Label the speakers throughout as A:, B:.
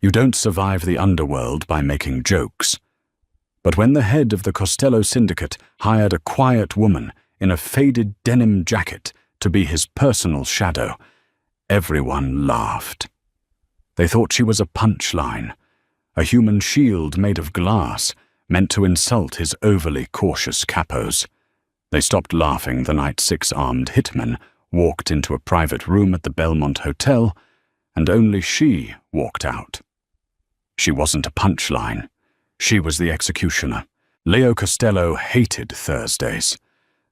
A: You don't survive the underworld by making jokes. But when the head of the Costello syndicate hired a quiet woman in a faded denim jacket to be his personal shadow, everyone laughed. They thought she was a punchline, a human shield made of glass meant to insult his overly cautious capos. They stopped laughing the night 6 armed hitmen walked into a private room at the Belmont Hotel, and only she walked out. She wasn't a punchline. She was the executioner. Leo Costello hated Thursdays.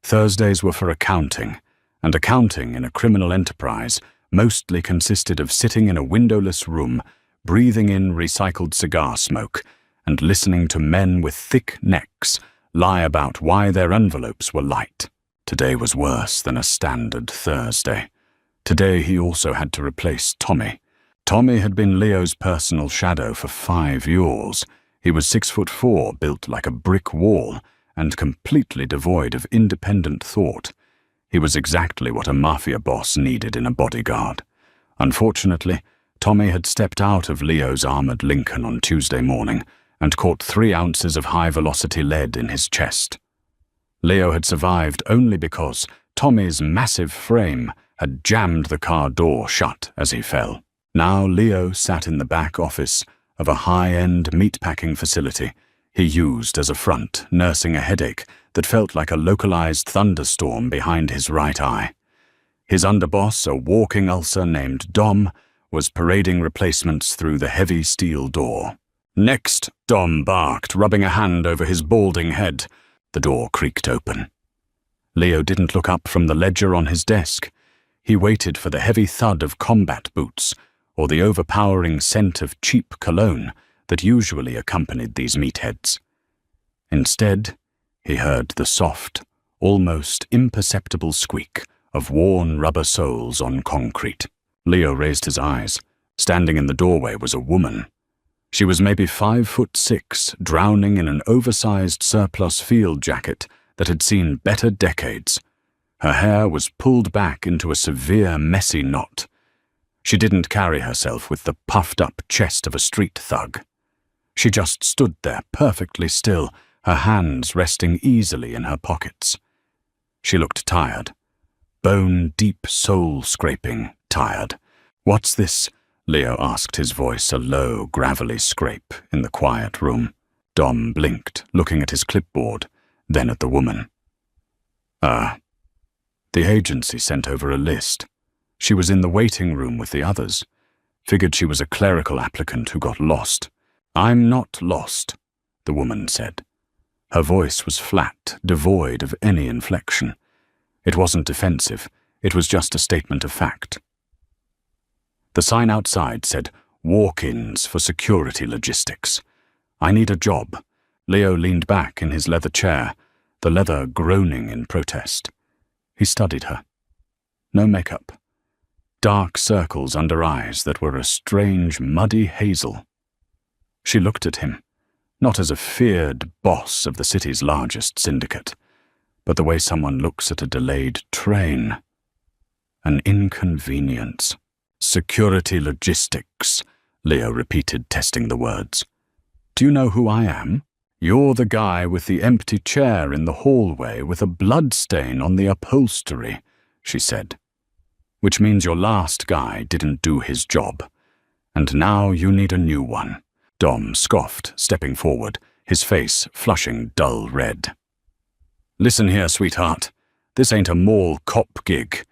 A: Thursdays were for accounting, and accounting in a criminal enterprise mostly consisted of sitting in a windowless room, breathing in recycled cigar smoke, and listening to men with thick necks lie about why their envelopes were light. Today was worse than a standard Thursday. Today he also had to replace Tommy. Tommy had been Leo's personal shadow for 5 years. He was 6'4", built like a brick wall, and completely devoid of independent thought. He was exactly what a mafia boss needed in a bodyguard. Unfortunately, Tommy had stepped out of Leo's armored Lincoln on Tuesday morning and caught 3 ounces of high-velocity lead in his chest. Leo had survived only because Tommy's massive frame had jammed the car door shut as he fell. Now Leo sat in the back office of a high-end meatpacking facility he used as a front, nursing a headache that felt like a localized thunderstorm behind his right eye. His underboss, a walking ulcer named Dom, was parading replacements through the heavy steel door. "Next," Dom barked, rubbing a hand over his balding head. The door creaked open. Leo didn't look up from the ledger on his desk. He waited for the heavy thud of combat boots or the overpowering scent of cheap cologne that usually accompanied these meatheads. Instead, he heard the soft, almost imperceptible squeak of worn rubber soles on concrete. Leo raised his eyes. Standing in the doorway was a woman. She was maybe 5'6", drowning in an oversized surplus field jacket that had seen better decades. Her hair was pulled back into a severe, messy knot. She didn't carry herself with the puffed-up chest of a street thug. She just stood there perfectly still, her hands resting easily in her pockets. She looked tired. Bone-deep soul-scraping tired. "What's this?" Leo asked, his voice a low, gravelly scrape in the quiet room. Dom blinked, looking at his clipboard, then at the woman. The agency sent over a list. She was in the waiting room with the others. Figured she was a clerical applicant who got lost. "I'm not lost," the woman said. Her voice was flat, devoid of any inflection. It wasn't defensive, it was just a statement of fact. The sign outside said, "Walk-ins for security logistics." "I need a job." Leo leaned back in his leather chair, the leather groaning in protest. He studied her. No makeup. Dark circles under eyes that were a strange, muddy hazel. She looked at him, not as a feared boss of the city's largest syndicate, but the way someone looks at a delayed train. An inconvenience. "Security logistics," Leo repeated, testing the words. "Do you know who I am?" "You're the guy with the empty chair in the hallway with a blood stain on the upholstery," she said. "Which means your last guy didn't do his job. And now you need a new one." Dom scoffed, stepping forward, his face flushing dull red. "Listen here, sweetheart. This ain't a mall cop gig.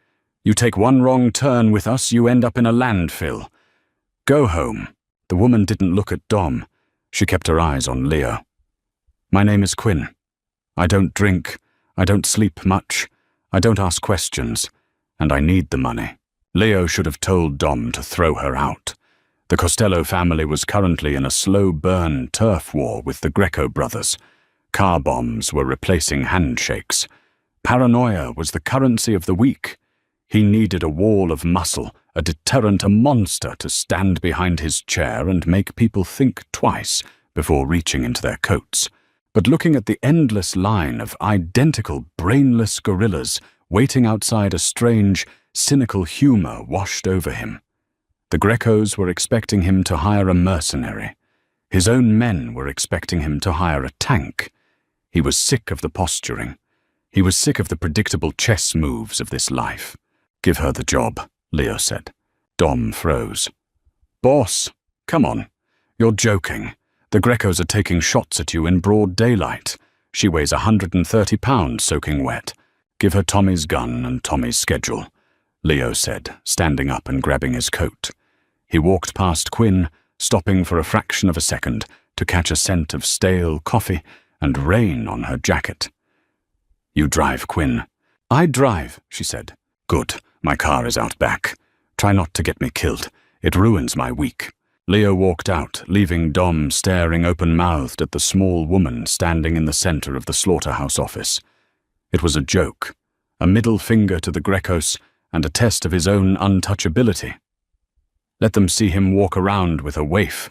A: You take one wrong turn with us, you end up in a landfill. Go home." The woman didn't look at Dom. She kept her eyes on Leo. "My name is Quinn. I don't drink. I don't sleep much. I don't ask questions. And I need the money." Leo should have told Dom to throw her out. The Costello family was currently in a slow-burn turf war with the Greco brothers. Car bombs were replacing handshakes. Paranoia was the currency of the weak. He needed a wall of muscle, a deterrent, a monster to stand behind his chair and make people think twice before reaching into their coats. But looking at the endless line of identical brainless gorillas waiting outside, a strange, cynical humor washed over him. The Grecos were expecting him to hire a mercenary. His own men were expecting him to hire a tank. He was sick of the posturing. He was sick of the predictable chess moves of this life. "Give her the job," Leo said. Dom froze. "Boss, come on. You're joking. The Grecos are taking shots at you in broad daylight. She weighs 130 pounds soaking wet. Give her Tommy's gun and Tommy's schedule," Leo said, standing up and grabbing his coat. He walked past Quinn, stopping for a fraction of a second to catch a scent of stale coffee and rain on her jacket. "You drive, Quinn." "I drive," she said. "Good. My car is out back. Try not to get me killed. It ruins my week." Leo walked out, leaving Dom staring open-mouthed at the small woman standing in the center of the slaughterhouse office. It was a joke, a middle finger to the Grecos and a test of his own untouchability. Let them see him walk around with a waif.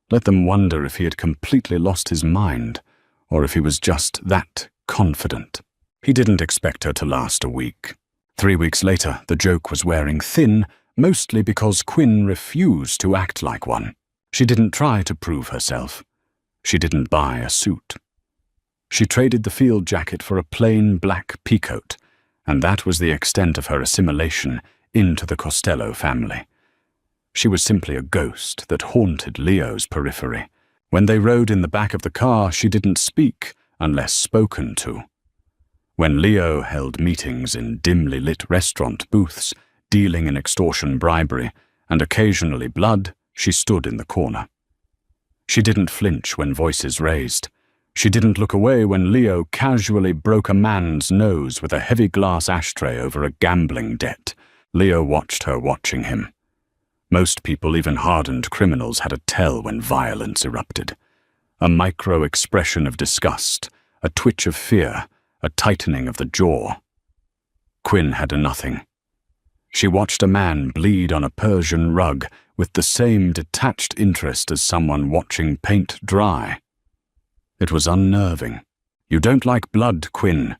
A: Let them wonder if he had completely lost his mind, or if he was just that confident. He didn't expect her to last a week. 3 weeks later, the joke was wearing thin, mostly because Quinn refused to act like one. She didn't try to prove herself. She didn't buy a suit. She traded the field jacket for a plain black peacoat, and that was the extent of her assimilation into the Costello family. She was simply a ghost that haunted Leo's periphery. When they rode in the back of the car, she didn't speak unless spoken to. When Leo held meetings in dimly lit restaurant booths, dealing in extortion bribery, and occasionally blood, she stood in the corner. She didn't flinch when voices raised. She didn't look away when Leo casually broke a man's nose with a heavy glass ashtray over a gambling debt. Leo watched her watching him. Most people, even hardened criminals, had a tell when violence erupted. A micro-expression of disgust, a twitch of fear, a tightening of the jaw. Quinn had a nothing. She watched a man bleed on a Persian rug with the same detached interest as someone watching paint dry. It was unnerving. "You don't like blood, Quinn?"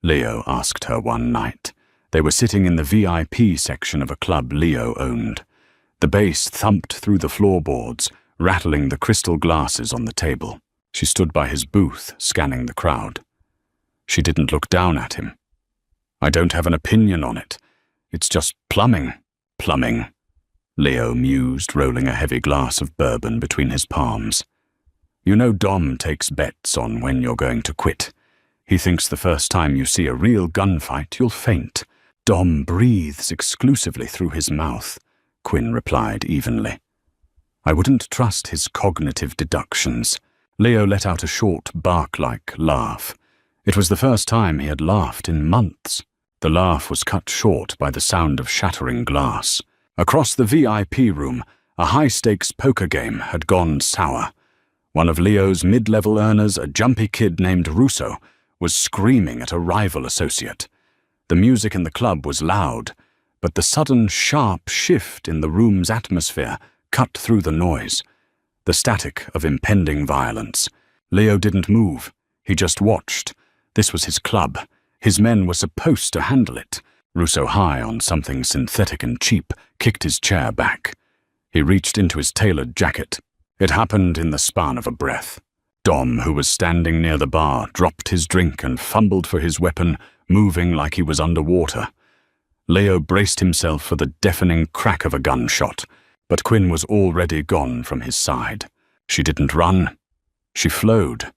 A: Leo asked her one night. They were sitting in the VIP section of a club Leo owned. The bass thumped through the floorboards, rattling the crystal glasses on the table. She stood by his booth, scanning the crowd. She didn't look down at him. "I don't have an opinion on it. It's just plumbing." "Plumbing," Leo mused, rolling a heavy glass of bourbon between his palms. "You know Dom takes bets on when you're going to quit. He thinks the first time you see a real gunfight, you'll faint. Dom breathes exclusively through his mouth," Quinn replied evenly. "I wouldn't trust his cognitive deductions." Leo let out a short, bark-like laugh. It was the first time he had laughed in months. The laugh was cut short by the sound of shattering glass. Across the VIP room, a high-stakes poker game had gone sour. One of Leo's mid-level earners, a jumpy kid named Russo, was screaming at a rival associate. The music in the club was loud, but the sudden, sharp shift in the room's atmosphere cut through the noise, the static of impending violence. Leo didn't move. He just watched. This was his club. His men were supposed to handle it. Russo, high on something synthetic and cheap, kicked his chair back. He reached into his tailored jacket. It happened in the span of a breath. Dom, who was standing near the bar, dropped his drink and fumbled for his weapon, moving like he was underwater. Leo braced himself for the deafening crack of a gunshot, but Quinn was already gone from his side. She didn't run. She flowed.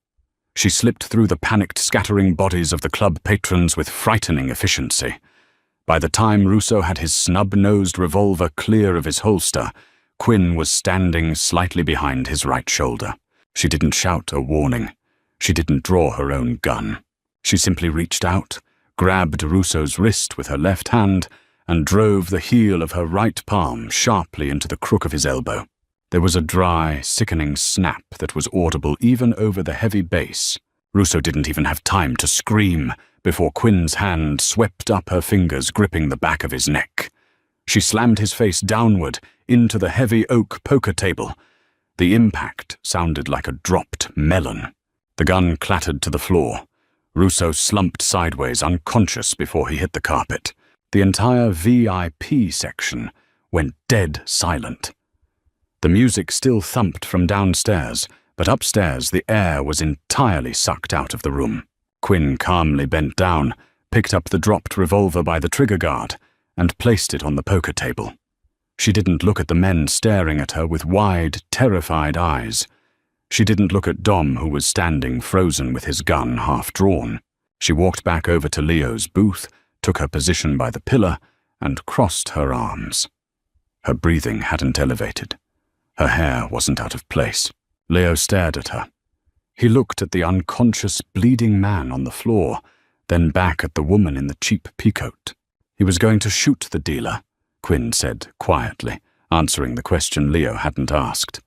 A: She slipped through the panicked, scattering bodies of the club patrons with frightening efficiency. By the time Russo had his snub-nosed revolver clear of his holster, Quinn was standing slightly behind his right shoulder. She didn't shout a warning. She didn't draw her own gun. She simply reached out, grabbed Russo's wrist with her left hand, and drove the heel of her right palm sharply into the crook of his elbow. There was a dry, sickening snap that was audible even over the heavy bass. Russo didn't even have time to scream before Quinn's hand swept up her fingers, gripping the back of his neck. She slammed his face downward into the heavy oak poker table. The impact sounded like a dropped melon. The gun clattered to the floor. Russo slumped sideways, unconscious before he hit the carpet. The entire VIP section went dead silent. The music still thumped from downstairs, but upstairs the air was entirely sucked out of the room. Quinn calmly bent down, picked up the dropped revolver by the trigger guard, and placed it on the poker table. She didn't look at the men staring at her with wide, terrified eyes. She didn't look at Dom, who was standing frozen with his gun half drawn. She walked back over to Leo's booth, took her position by the pillar, and crossed her arms. Her breathing hadn't elevated. Her hair wasn't out of place. Leo stared at her. He looked at the unconscious, bleeding man on the floor, then back at the woman in the cheap peacoat. He was going to shoot the dealer, Quinn said quietly, answering the question Leo hadn't asked.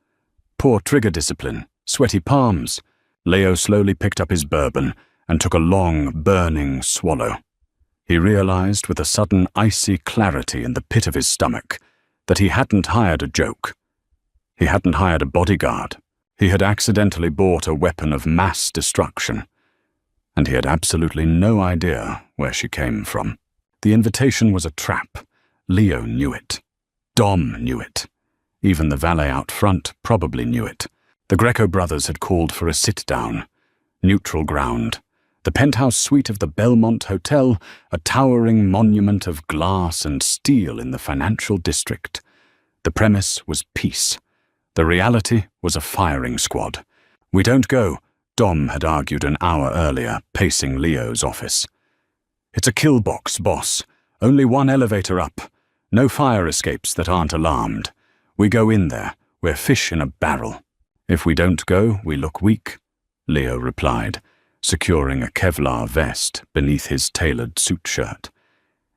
A: Poor trigger discipline, sweaty palms. Leo slowly picked up his bourbon and took a long, burning swallow. He realized with a sudden icy clarity in the pit of his stomach that he hadn't hired a joke. He hadn't hired a bodyguard. He had accidentally bought a weapon of mass destruction, and he had absolutely no idea where she came from. The invitation was a trap. Leo knew it. Dom knew it. Even the valet out front probably knew it. The Greco brothers had called for a sit-down. Neutral ground. The penthouse suite of the Belmont Hotel, a towering monument of glass and steel in the financial district. The premise was peace. The reality was a firing squad. We don't go, Dom had argued an hour earlier, pacing Leo's office. It's a kill box, boss. Only one elevator up. No fire escapes that aren't alarmed. We go in there. We're fish in a barrel. If we don't go, we look weak, Leo replied, securing a Kevlar vest beneath his tailored suit shirt.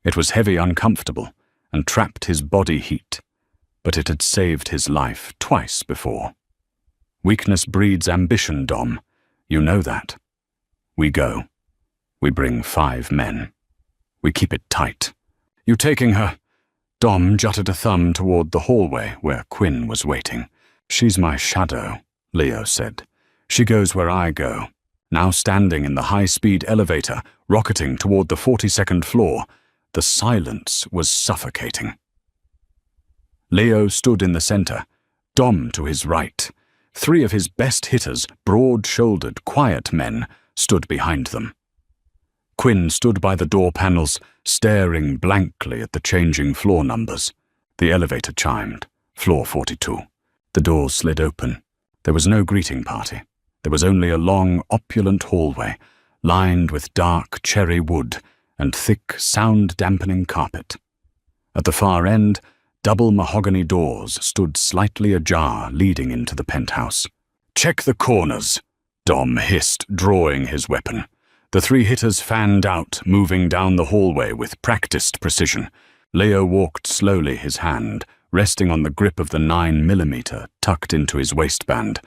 A: It was heavy, uncomfortable, and trapped his body heat, but it had saved his life twice before. Weakness breeds ambition, Dom. You know that. We go. We bring 5 men. We keep it tight. You taking her? Dom jutted a thumb toward the hallway where Quinn was waiting. She's my shadow, Leo said. She goes where I go. Now standing in the high-speed elevator, rocketing toward the 42nd floor, the silence was suffocating. Leo stood in the center, Dom to his right. 3 of his best hitters, broad-shouldered, quiet men, stood behind them. Quinn stood by the door panels, staring blankly at the changing floor numbers. The elevator chimed. Floor 42. The doors slid open. There was no greeting party. There was only a long, opulent hallway, lined with dark cherry wood and thick, sound-dampening carpet. At the far end, double mahogany doors stood slightly ajar, leading into the penthouse. Check the corners, Dom hissed, drawing his weapon. The 3 hitters fanned out, moving down the hallway with practiced precision. Leo walked slowly, his hand resting on the grip of the 9mm tucked into his waistband.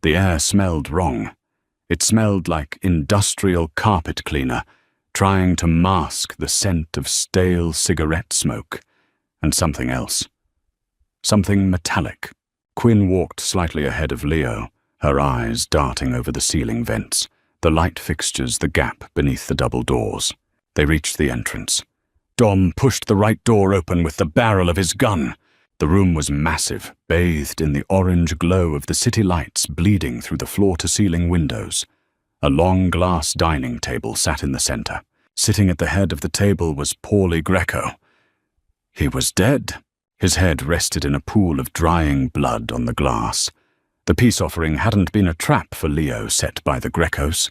A: The air smelled wrong. It smelled like industrial carpet cleaner, trying to mask the scent of stale cigarette smoke, and something else. Something metallic. Quinn walked slightly ahead of Leo, her eyes darting over the ceiling vents, the light fixtures, the gap beneath the double doors. They reached the entrance. Dom pushed the right door open with the barrel of his gun. The room was massive, bathed in the orange glow of the city lights bleeding through the floor-to-ceiling windows. A long glass dining table sat in the center. Sitting at the head of the table was Paulie Greco. He was dead. His head rested in a pool of drying blood on the glass. The peace offering hadn't been a trap for Leo set by the Grecos.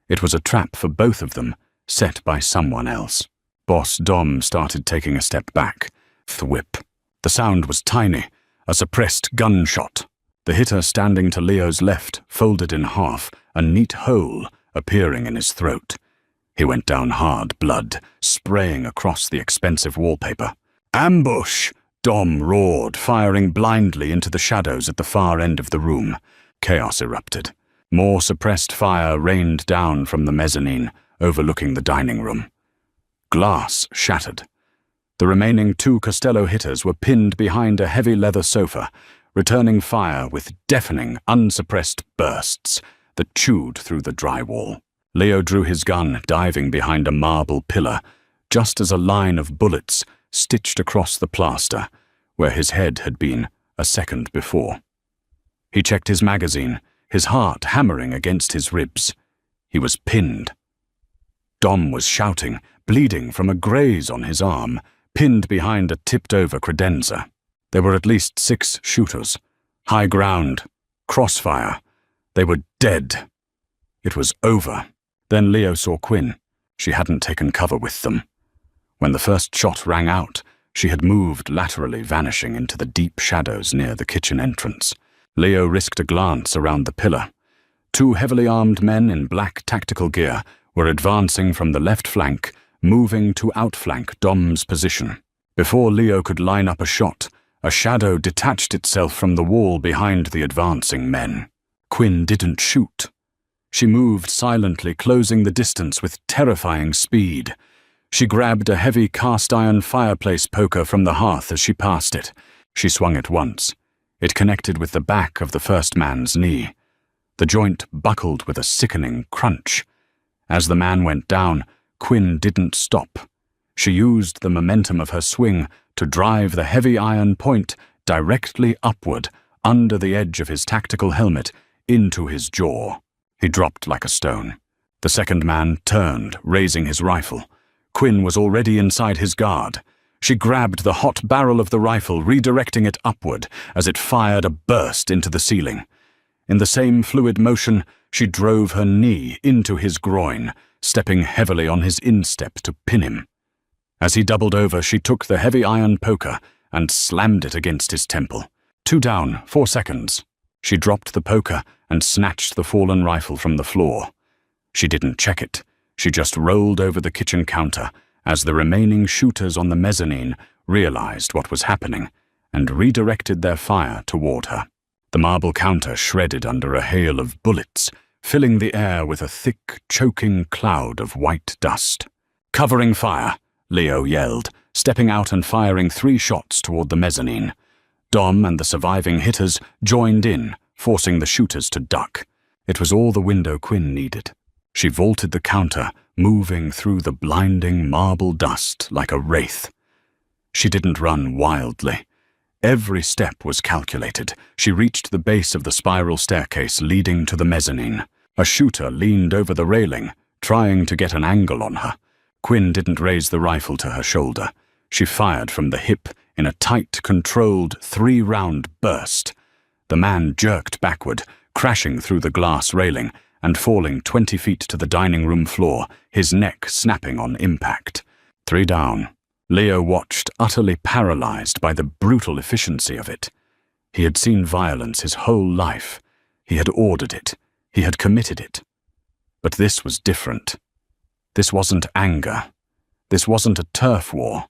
A: It was a trap for both of them, set by someone else. Boss Dom started taking a step back. Thwip. The sound was tiny, a suppressed gunshot. The hitter standing to Leo's left folded in half, a neat hole appearing in his throat. He went down hard, blood spraying across the expensive wallpaper. Ambush! Dom roared, firing blindly into the shadows at the far end of the room. Chaos erupted. More suppressed fire rained down from the mezzanine, overlooking the dining room. Glass shattered. The remaining 2 Costello hitters were pinned behind a heavy leather sofa, returning fire with deafening, unsuppressed bursts that chewed through the drywall. Leo drew his gun, diving behind a marble pillar, just as a line of bullets stitched across the plaster, where his head had been a second before. He checked his magazine, his heart hammering against his ribs. He was pinned. Dom was shouting, bleeding from a graze on his arm, pinned behind a tipped-over credenza. There were at least 6 shooters. High ground. Crossfire. They were dead. It was over. Then Leo saw Quinn. She hadn't taken cover with them. When the first shot rang out, she had moved laterally, vanishing into the deep shadows near the kitchen entrance. Leo risked a glance around the pillar. 2 heavily armed men in black tactical gear were advancing from the left flank, moving to outflank Dom's position. Before Leo could line up a shot, a shadow detached itself from the wall behind the advancing men. Quinn didn't shoot. She moved silently, closing the distance with terrifying speed. She grabbed a heavy cast-iron fireplace poker from the hearth as she passed it. She swung it once. It connected with the back of the first man's knee. The joint buckled with a sickening crunch. As the man went down, Quinn didn't stop. She used the momentum of her swing to drive the heavy iron point directly upward, under the edge of his tactical helmet, into his jaw. He dropped like a stone. The second man turned, raising his rifle. Quinn was already inside his guard. She grabbed the hot barrel of the rifle, redirecting it upward as it fired a burst into the ceiling. In the same fluid motion, she drove her knee into his groin, stepping heavily on his instep to pin him. As he doubled over, she took the heavy iron poker and slammed it against his temple. 2 down, 4 seconds. She dropped the poker and snatched the fallen rifle from the floor. She didn't check it. She just rolled over the kitchen counter as the remaining shooters on the mezzanine realized what was happening and redirected their fire toward her. The marble counter shredded under a hail of bullets, filling the air with a thick, choking cloud of white dust. "Covering fire," Leo yelled, stepping out and firing 3 shots toward the mezzanine. Dom and the surviving hitters joined in, forcing the shooters to duck. It was all the window Quinn needed. She vaulted the counter, moving through the blinding marble dust like a wraith. She didn't run wildly. Every step was calculated. She reached the base of the spiral staircase leading to the mezzanine. A shooter leaned over the railing, trying to get an angle on her. Quinn didn't raise the rifle to her shoulder. She fired from the hip in a tight, controlled 3-round burst. The man jerked backward, crashing through the glass railing and falling 20 feet to the dining room floor, his neck snapping on impact. 3 down. Leo watched, utterly paralyzed by the brutal efficiency of it. He had seen violence his whole life. He had ordered it. He had committed it. But this was different. This wasn't anger. This wasn't a turf war.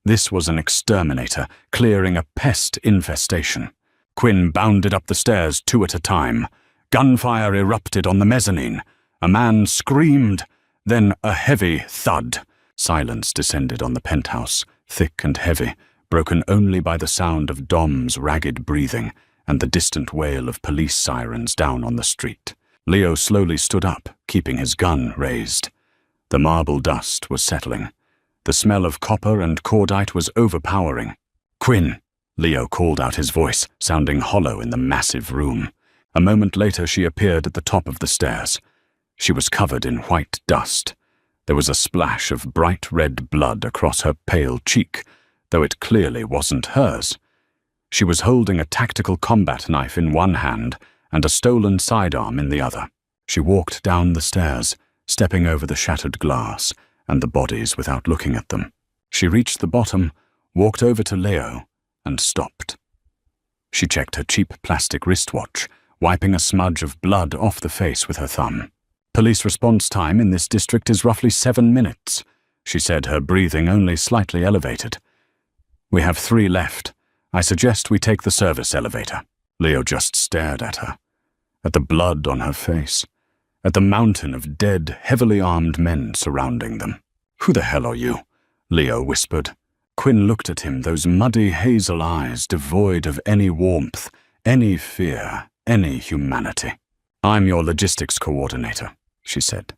A: This was an exterminator, clearing a pest infestation. Quinn bounded up the stairs 2 at a time. Gunfire erupted on the mezzanine. A man screamed, then a heavy thud. Silence descended on the penthouse, thick and heavy, broken only by the sound of Dom's ragged breathing and the distant wail of police sirens down on the street. Leo slowly stood up, keeping his gun raised. The marble dust was settling. The smell of copper and cordite was overpowering. "Quinn," Leo called out, his voice sounding hollow in the massive room. A moment later she appeared at the top of the stairs. She was covered in white dust. There was a splash of bright red blood across her pale cheek, though it clearly wasn't hers. She was holding a tactical combat knife in one hand and a stolen sidearm in the other. She walked down the stairs, stepping over the shattered glass and the bodies without looking at them. She reached the bottom, walked over to Leo, and stopped. She checked her cheap plastic wristwatch, wiping a smudge of blood off the face with her thumb. "Police response time in this district is roughly 7 minutes, she said, her breathing only slightly elevated. "We have 3 left. I suggest we take the service elevator." Leo just stared at her, at the blood on her face, at the mountain of dead, heavily armed men surrounding them. "Who the hell are you?" Leo whispered. Quinn looked at him, those muddy hazel eyes devoid of any warmth, any fear, any humanity. "I'm your logistics coordinator," she said.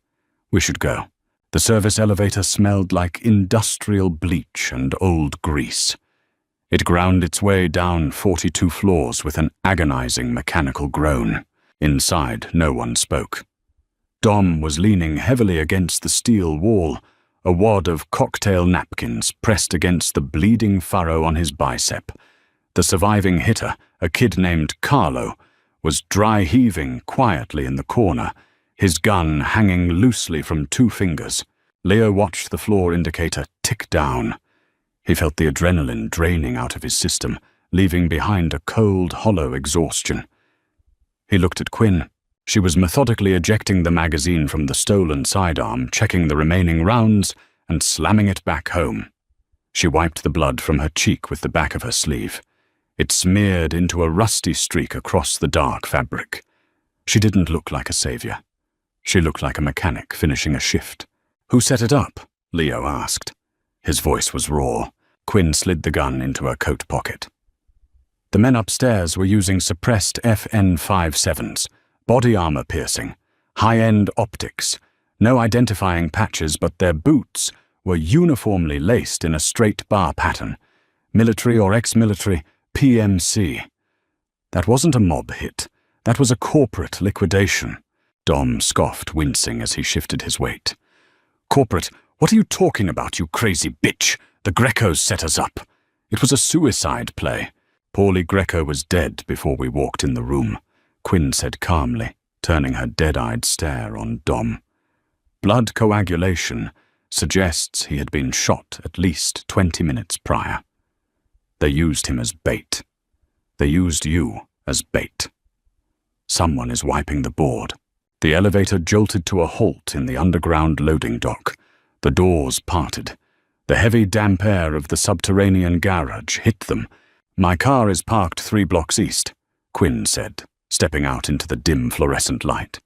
A: "We should go." The service elevator smelled like industrial bleach and old grease. It ground its way down 42 floors with an agonizing mechanical groan. Inside, no one spoke. Dom was leaning heavily against the steel wall, a wad of cocktail napkins pressed against the bleeding furrow on his bicep. The surviving hitter, a kid named Carlo, was dry-heaving quietly in the corner, his gun hanging loosely from 2 fingers. Leo watched the floor indicator tick down. He felt the adrenaline draining out of his system, leaving behind a cold, hollow exhaustion. He looked at Quinn. She was methodically ejecting the magazine from the stolen sidearm, checking the remaining rounds, and slamming it back home. She wiped the blood from her cheek with the back of her sleeve. It smeared into a rusty streak across the dark fabric. She didn't look like a savior. She looked like a mechanic finishing a shift. "Who set it up?" Leo asked. His voice was raw. Quinn slid the gun into her coat pocket. The men upstairs were using suppressed FN-57s, body armor piercing, high-end optics, no identifying patches, but their boots were uniformly laced in a straight bar pattern. Military or ex-military, PMC. That wasn't a mob hit. That was a corporate liquidation. Dom scoffed, wincing as he shifted his weight. "Corporate? What are you talking about, you crazy bitch? The Grecos set us up. It was a suicide play. Paulie Greco was dead before we walked in the room," Quinn said calmly, turning her dead-eyed stare on Dom. "Blood coagulation suggests he had been shot at least 20 minutes prior. They used him as bait. They used you as bait. Someone is wiping the board." The elevator jolted to a halt in the underground loading dock. The doors parted. The heavy damp air of the subterranean garage hit them. "My car is parked 3 blocks east," Quinn said, stepping out into the dim fluorescent light.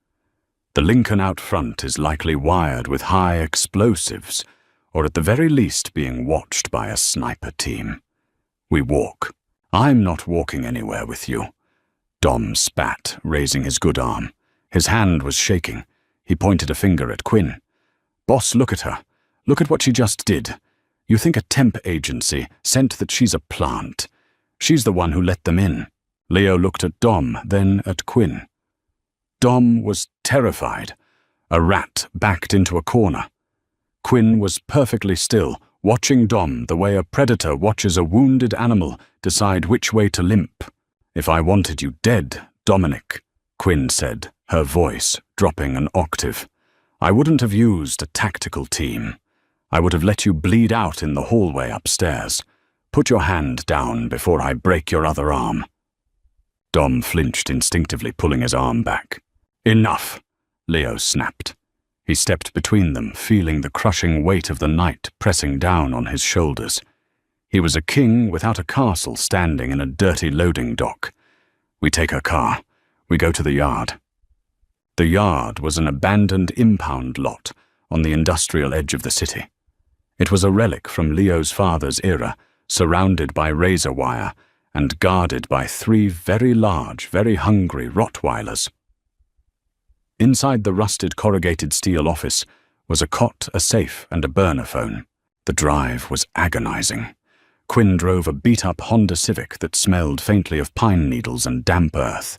A: "The Lincoln out front is likely wired with high explosives, or at the very least being watched by a sniper team. We walk. I'm not walking anywhere with you." Dom spat, raising his good arm. His hand was shaking. He pointed a finger at Quinn. "Boss, look at her. Look at what she just did. You think a temp agency sent that she's a plant. She's the one who let them in." Leo looked at Dom, then at Quinn. Dom was terrified. A rat backed into a corner. Quinn was perfectly still, watching Dom the way a predator watches a wounded animal decide which way to limp. "If I wanted you dead, Dominic," Quinn said, her voice dropping an octave, "I wouldn't have used a tactical team. I would have let you bleed out in the hallway upstairs. Put your hand down before I break your other arm." Dom flinched instinctively, pulling his arm back. "Enough," Leo snapped. He stepped between them, feeling the crushing weight of the night pressing down on his shoulders. He was a king without a castle standing in a dirty loading dock. "We take her car. We go to the yard." The yard was an abandoned impound lot on the industrial edge of the city. It was a relic from Leo's father's era, surrounded by razor wire and guarded by 3 very large, very hungry Rottweilers. Inside the rusted corrugated steel office was a cot, a safe, and a burner phone. The drive was agonizing. Quinn drove a beat-up Honda Civic that smelled faintly of pine needles and damp earth.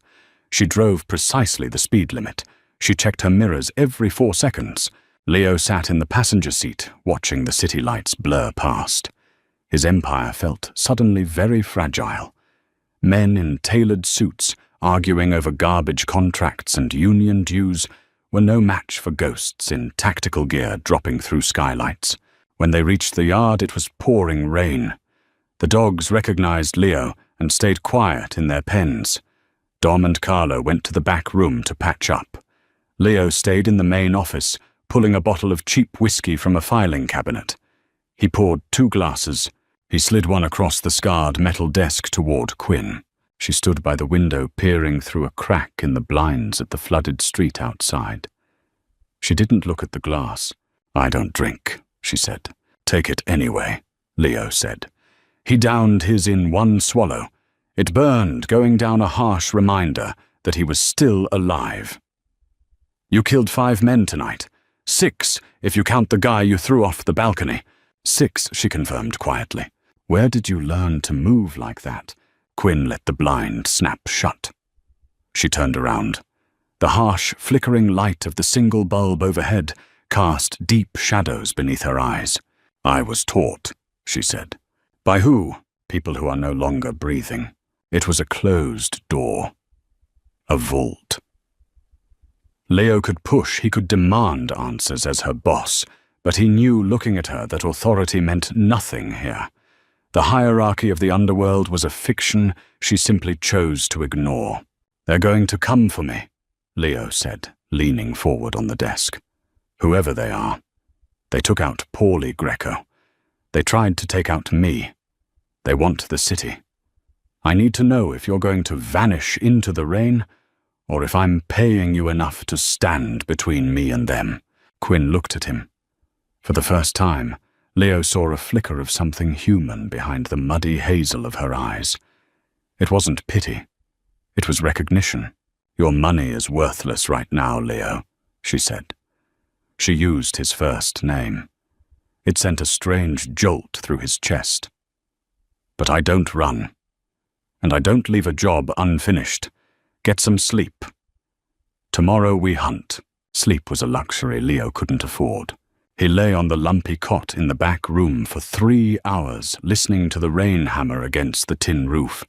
A: She drove precisely the speed limit. She checked her mirrors every 4 seconds. Leo sat in the passenger seat, watching the city lights blur past. His empire felt suddenly very fragile. Men in tailored suits, arguing over garbage contracts and union dues, were no match for ghosts in tactical gear dropping through skylights. When they reached the yard, it was pouring rain. The dogs recognized Leo and stayed quiet in their pens. Dom and Carlo went to the back room to patch up. Leo stayed in the main office, pulling a bottle of cheap whiskey from a filing cabinet. He poured 2 glasses. He slid one across the scarred metal desk toward Quinn. She stood by the window, peering through a crack in the blinds at the flooded street outside. She didn't look at the glass. "I don't drink," she said. "Take it anyway," Leo said. He downed his in one swallow. It burned, going down a harsh reminder that he was still alive. "You killed 5 men tonight. 6, if you count the guy you threw off the balcony." 6, she confirmed quietly. Where did you learn to move like that? Quinn let the blind snap shut. She turned around. The harsh, flickering light of the single bulb overhead cast deep shadows beneath her eyes. I was taught, she said. By who? People who are no longer breathing. It was a closed door. A vault. Leo could push, he could demand answers as her boss, but he knew looking at her that authority meant nothing here. The hierarchy of the underworld was a fiction she simply chose to ignore. They're going to come for me, Leo said, leaning forward on the desk. Whoever they are. They took out Paulie Greco. They tried to take out me. They want the city. I need to know if you're going to vanish into the rain, or if I'm paying you enough to stand between me and them. Quinn looked at him. For the first time, Leo saw a flicker of something human behind the muddy hazel of her eyes. It wasn't pity. It was recognition. Your money is worthless right now, Leo, she said. She used his first name. It sent a strange jolt through his chest. But I don't run. And I don't leave a job unfinished. Get some sleep. Tomorrow we hunt. Sleep was a luxury Leo couldn't afford. He lay on the lumpy cot in the back room for 3 hours, listening to the rain hammer against the tin roof.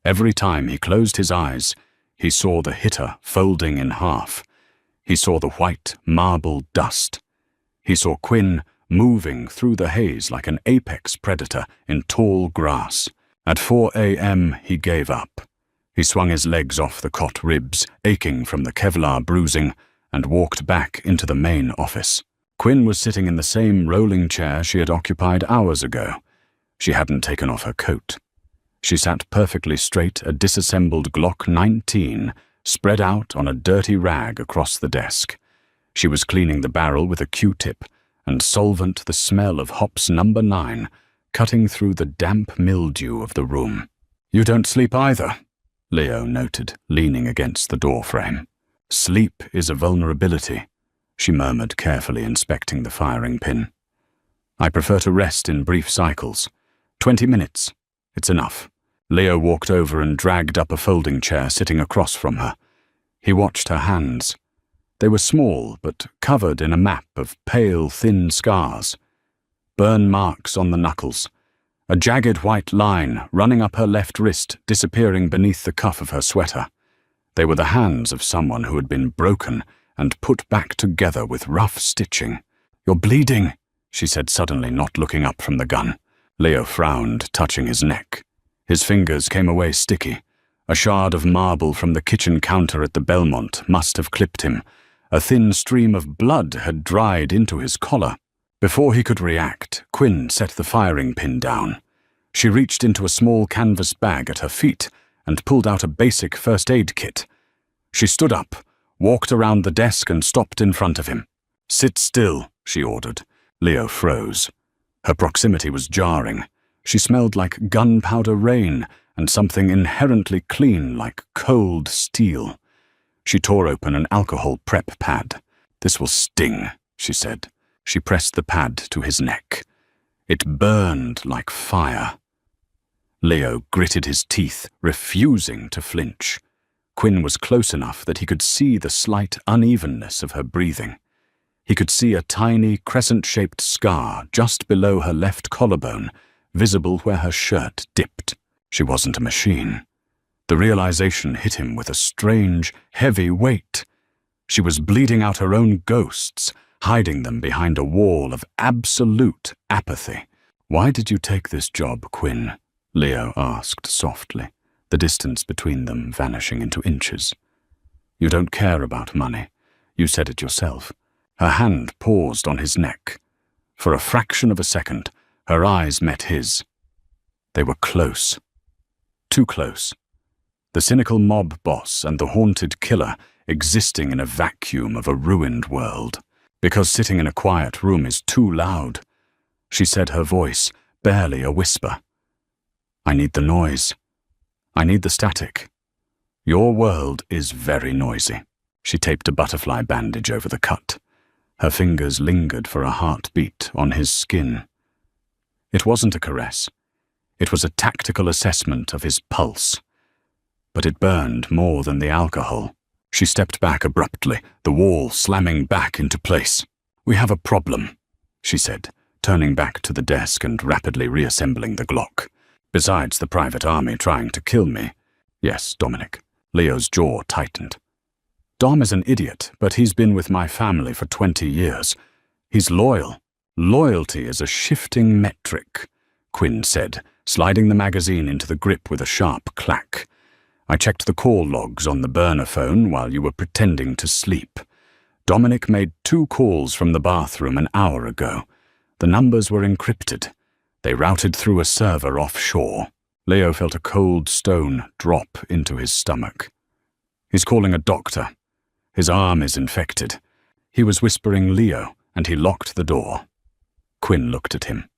A: Every time he closed his eyes, he saw the hitter folding in half. He saw the white marble dust. He saw Quinn moving through the haze like an apex predator in tall grass. At 4 a.m. he gave up. He swung his legs off the cot ribs, aching from the Kevlar bruising, and walked back into the main office. Quinn was sitting in the same rolling chair she had occupied hours ago. She hadn't taken off her coat. She sat perfectly straight, a disassembled Glock 19 spread out on a dirty rag across the desk. She was cleaning the barrel with a Q-tip, and solvent the smell of hops number 9 cutting through the damp mildew of the room. You don't sleep either, Leo noted, leaning against the doorframe. Sleep is a vulnerability, she murmured, carefully inspecting the firing pin. I prefer to rest in brief cycles. 20 minutes. It's enough. Leo walked over and dragged up a folding chair sitting across from her. He watched her hands. They were small, but covered in a map of pale, thin scars. Burn marks on the knuckles. A jagged white line running up her left wrist, disappearing beneath the cuff of her sweater. They were the hands of someone who had been broken and put back together with rough stitching. You're bleeding, she said suddenly, not looking up from the gun. Leo frowned, touching his neck. His fingers came away sticky. A shard of marble from the kitchen counter at the Belmont must have clipped him. A thin stream of blood had dried into his collar. Before he could react, Quinn set the firing pin down. She reached into a small canvas bag at her feet and pulled out a basic first aid kit. She stood up, walked around the desk and stopped in front of him. Sit still, she ordered. Leo froze. Her proximity was jarring. She smelled like gunpowder rain and something inherently clean like cold steel. She tore open an alcohol prep pad. This will sting, she said. She pressed the pad to his neck. It burned like fire. Leo gritted his teeth, refusing to flinch. Quinn was close enough that he could see the slight unevenness of her breathing. He could see a tiny crescent-shaped scar just below her left collarbone, visible where her shirt dipped. She wasn't a machine. The realization hit him with a strange, heavy weight. She was bleeding out her own ghosts, hiding them behind a wall of absolute apathy. Why did you take this job, Quinn? Leo asked softly, the distance between them vanishing into inches. You don't care about money. You said it yourself. Her hand paused on his neck. For a fraction of a second, her eyes met his. They were close. Too close. The cynical mob boss and the haunted killer existing in a vacuum of a ruined world. Because sitting in a quiet room is too loud. She said, her voice barely a whisper. I need the noise. I need the static. Your world is very noisy. She taped a butterfly bandage over the cut. Her fingers lingered for a heartbeat on his skin. It wasn't a caress. It was a tactical assessment of his pulse. But it burned more than the alcohol. She stepped back abruptly, the wall slamming back into place. "We have a problem," she said, turning back to the desk and rapidly reassembling the Glock. "Besides the private army trying to kill me." "Yes, Dominic." Leo's jaw tightened. "Dom is an idiot, but he's been with my family for 20 years. He's loyal. Loyalty is a shifting metric," Quinn said, sliding the magazine into the grip with a sharp clack. "I checked the call logs on the burner phone while you were pretending to sleep. Dominic made 2 calls from the bathroom an hour ago. The numbers were encrypted. They routed through a server offshore." Leo felt a cold stone drop into his stomach. "He's calling a doctor. His arm is infected." He was whispering Leo, and he locked the door. Quinn looked at him.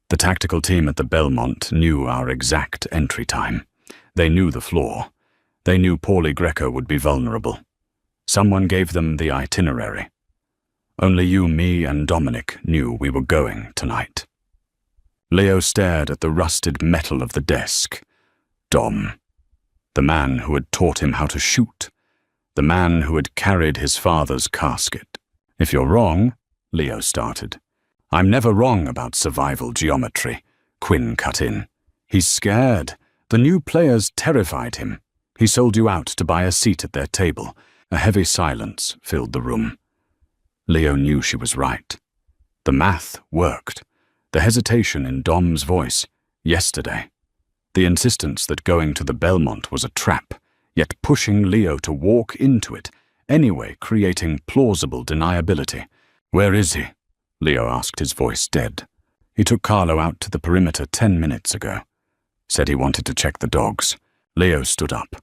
A: "The tactical team at the Belmont knew our exact entry time. They knew the floor. They knew Paulie Greco would be vulnerable. Someone gave them the itinerary. Only you, me, and Dominic knew we were going tonight." Leo stared at the rusted metal of the desk. Dom. The man who had taught him how to shoot. The man who had carried his father's casket. "If you're wrong," Leo started. "I'm never wrong about survival geometry," Quinn cut in. "He's scared. The new players terrified him. He sold you out to buy a seat at their table." A heavy silence filled the room. Leo knew she was right. The math worked. The hesitation in Dom's voice, yesterday. The insistence that going to the Belmont was a trap, yet pushing Leo to walk into it, anyway creating plausible deniability. "Where is he?" Leo asked, his voice dead. "He took Carlo out to the perimeter 10 minutes ago. Said he wanted to check the dogs." Leo stood up.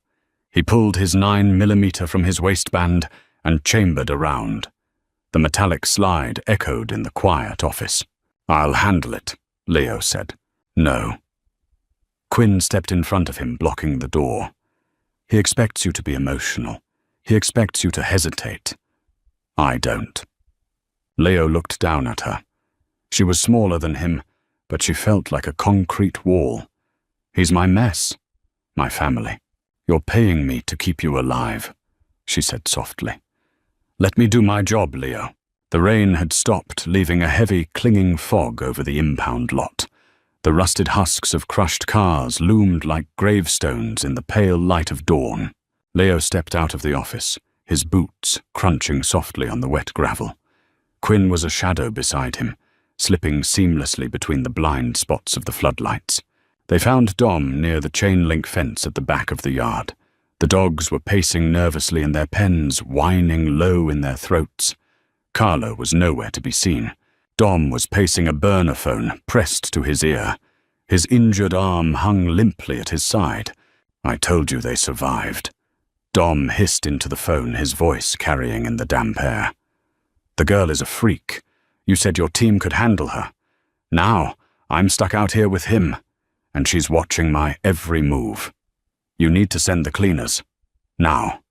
A: He pulled his 9mm from his waistband and chambered around. The metallic slide echoed in the quiet office. "I'll handle it," Leo said. "No." Quinn stepped in front of him, blocking the door. "He expects you to be emotional. He expects you to hesitate. I don't." Leo looked down at her. She was smaller than him, but she felt like a concrete wall. "He's my mess. My family. You're paying me to keep you alive," she said softly. "Let me do my job, Leo." The rain had stopped, leaving a heavy, clinging fog over the impound lot. The rusted husks of crushed cars loomed like gravestones in the pale light of dawn. Leo stepped out of the office, his boots crunching softly on the wet gravel. Quinn was a shadow beside him, slipping seamlessly between the blind spots of the floodlights. They found Dom near the chain-link fence at the back of the yard. The dogs were pacing nervously in their pens, whining low in their throats. Carlo was nowhere to be seen. Dom was pacing a burner phone pressed to his ear. His injured arm hung limply at his side. "I told you they survived." Dom hissed into the phone, his voice carrying in the damp air. "The girl is a freak. You said your team could handle her. Now, I'm stuck out here with him, and she's watching my every move. You need to send the cleaners. Now.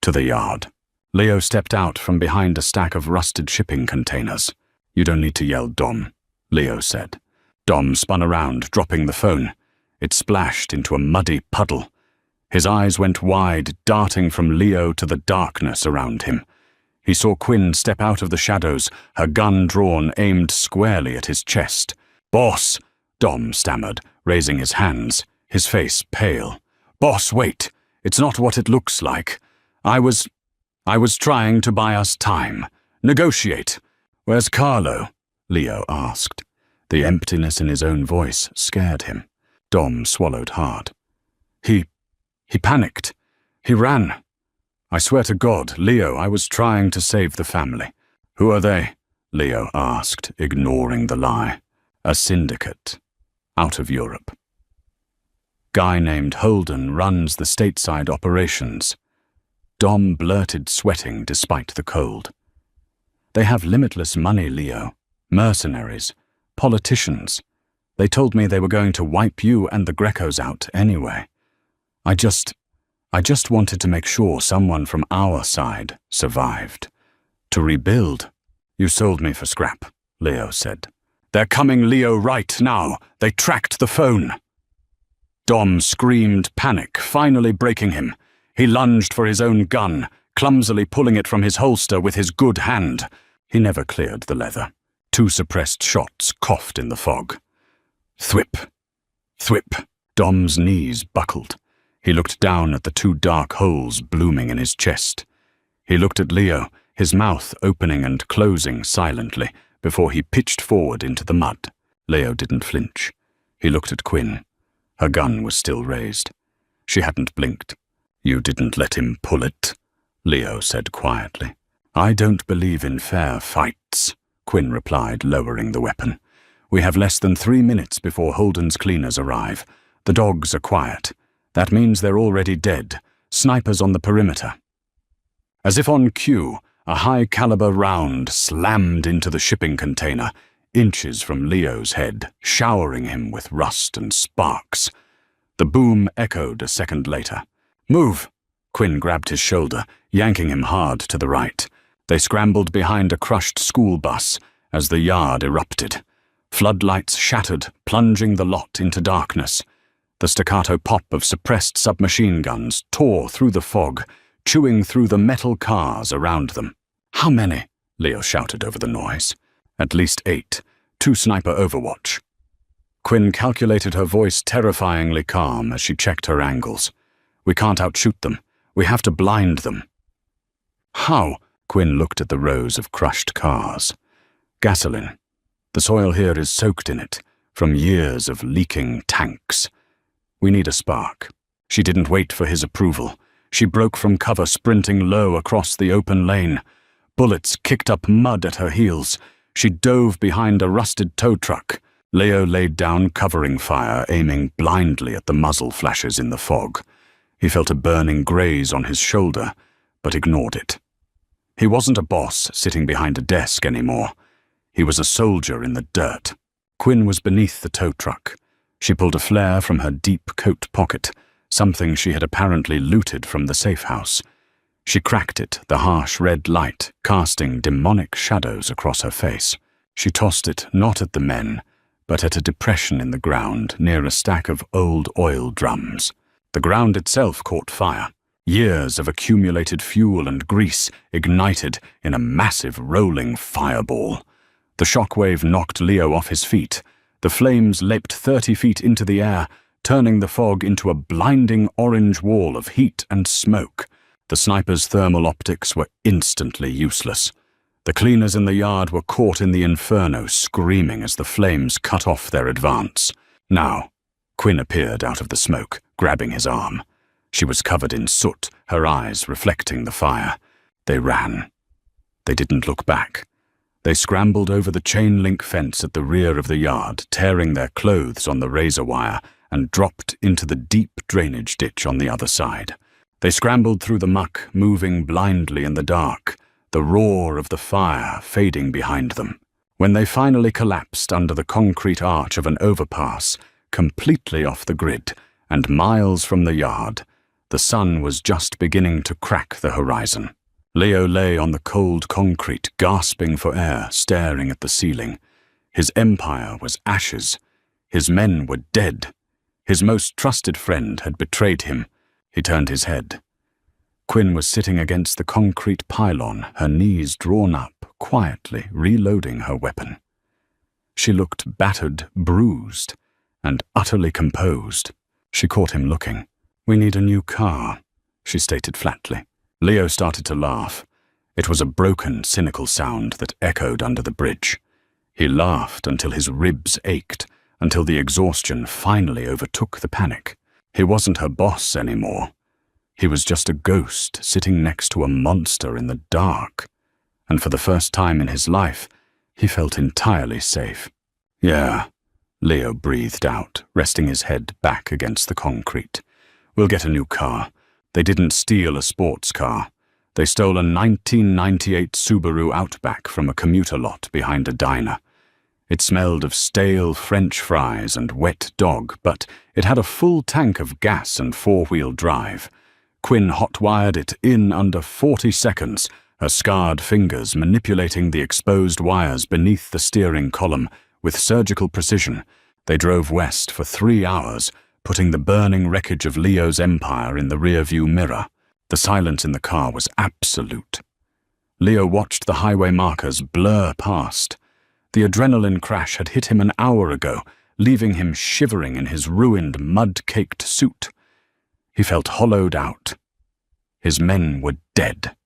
A: To the yard." Leo stepped out from behind a stack of rusted shipping containers. "You don't need to yell, Dom," Leo said. Dom spun around, dropping the phone. It splashed into a muddy puddle. His eyes went wide, darting from Leo to the darkness around him. He saw Quinn step out of the shadows, her gun drawn, aimed squarely at his chest. "Boss," Dom stammered, raising his hands, his face pale. "Boss, wait. It's not what it looks like. I was trying to buy us time. Negotiate. Where's Carlo?" Leo asked. The emptiness in his own voice scared him. Dom swallowed hard. He panicked. He ran. I swear to God, Leo, I was trying to save the family." "Who are they?" Leo asked, ignoring the lie. "A syndicate. Out of Europe. Guy named Holden runs the stateside operations." Dom blurted, sweating despite the cold. "They have limitless money, Leo. Mercenaries. Politicians. They told me they were going to wipe you and the Grecos out anyway. I just wanted to make sure someone from our side survived. To rebuild." "You sold me for scrap," Leo said. "They're coming Leo right now. They tracked the phone." Dom screamed panic, finally breaking him. He lunged for his own gun, clumsily pulling it from his holster with his good hand. He never cleared the leather. 2 suppressed shots coughed in the fog. Thwip. Thwip. Dom's knees buckled. He looked down at the 2 dark holes blooming in his chest. He looked at Leo, his mouth opening and closing silently, before he pitched forward into the mud. Leo didn't flinch. He looked at Quinn. Her gun was still raised. She hadn't blinked. "You didn't let him pull it," Leo said quietly. "I don't believe in fair fights," Quinn replied, lowering the weapon. "We have less than 3 minutes before Holden's cleaners arrive. The dogs are quiet. That means they're already dead. Snipers on the perimeter." As if on cue, a high-caliber round slammed into the shipping container, inches from Leo's head, showering him with rust and sparks. The boom echoed a second later. "Move!" Quinn grabbed his shoulder, yanking him hard to the right. They scrambled behind a crushed school bus as the yard erupted. Floodlights shattered, plunging the lot into darkness. The staccato pop of suppressed submachine guns tore through the fog, chewing through the metal cars around them. "How many?" Leo shouted over the noise. "At least 8. 2 sniper overwatch." Quinn calculated, her voice terrifyingly calm as she checked her angles. "We can't outshoot them. We have to blind them." "How?" Quinn looked at the rows of crushed cars. "Gasoline. The soil here is soaked in it, from years of leaking tanks. We need a spark." She didn't wait for his approval. She broke from cover, sprinting low across the open lane. Bullets kicked up mud at her heels. She dove behind a rusted tow truck. Leo laid down covering fire, aiming blindly at the muzzle flashes in the fog. He felt a burning graze on his shoulder, but ignored it. He wasn't a boss sitting behind a desk anymore. He was a soldier in the dirt. Quinn was beneath the tow truck. She pulled a flare from her deep coat pocket, something she had apparently looted from the safe house. She cracked it, the harsh red light casting demonic shadows across her face. She tossed it not at the men, but at a depression in the ground near a stack of old oil drums. The ground itself caught fire. Years of accumulated fuel and grease ignited in a massive rolling fireball. The shockwave knocked Leo off his feet. The flames leapt 30 feet into the air, turning the fog into a blinding orange wall of heat and smoke. The sniper's thermal optics were instantly useless. The cleaners in the yard were caught in the inferno, screaming as the flames cut off their advance. Now, Quinn appeared out of the smoke, grabbing his arm. She was covered in soot, her eyes reflecting the fire. They ran. They didn't look back. They scrambled over the chain-link fence at the rear of the yard, tearing their clothes on the razor wire, and dropped into the deep drainage ditch on the other side. They scrambled through the muck, moving blindly in the dark, the roar of the fire fading behind them. When they finally collapsed under the concrete arch of an overpass, completely off the grid, and miles from the yard, the sun was just beginning to crack the horizon. Leo lay on the cold concrete, gasping for air, staring at the ceiling. His empire was ashes. His men were dead. His most trusted friend had betrayed him. He turned his head. Quinn was sitting against the concrete pylon, her knees drawn up, quietly reloading her weapon. She looked battered, bruised, and utterly composed. She caught him looking. "We need a new car," she stated flatly. Leo started to laugh. It was a broken, cynical sound that echoed under the bridge. He laughed until his ribs ached, until the exhaustion finally overtook the panic. He wasn't her boss anymore. He was just a ghost sitting next to a monster in the dark. And for the first time in his life, he felt entirely safe. "Yeah," Leo breathed out, resting his head back against the concrete. "We'll get a new car. They didn't steal a sports car. They stole a 1998 Subaru Outback from a commuter lot behind a diner. It smelled of stale French fries and wet dog, but it had a full tank of gas and four-wheel drive. Quinn hot-wired it in under 40 seconds, her scarred fingers manipulating the exposed wires beneath the steering column With surgical precision, they drove west for 3 hours, putting the burning wreckage of Leo's empire in the rearview mirror. The silence in the car was absolute. Leo watched the highway markers blur past. The adrenaline crash had hit him an hour ago, leaving him shivering in his ruined, mud-caked suit. He felt hollowed out. His men were dead.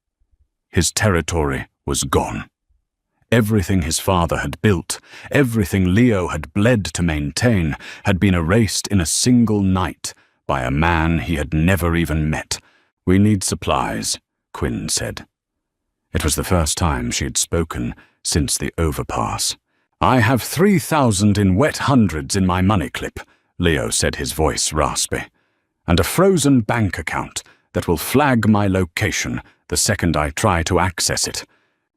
A: His territory was gone. Everything his father had built, everything Leo had bled to maintain, had been erased in a single night by a man he had never even met. "We need supplies," Quinn said. It was the first time she had spoken since the overpass. "I have 3,000 in wet hundreds in my money clip," Leo said, his voice raspy, "and a frozen bank account that will flag my location the second I try to access it.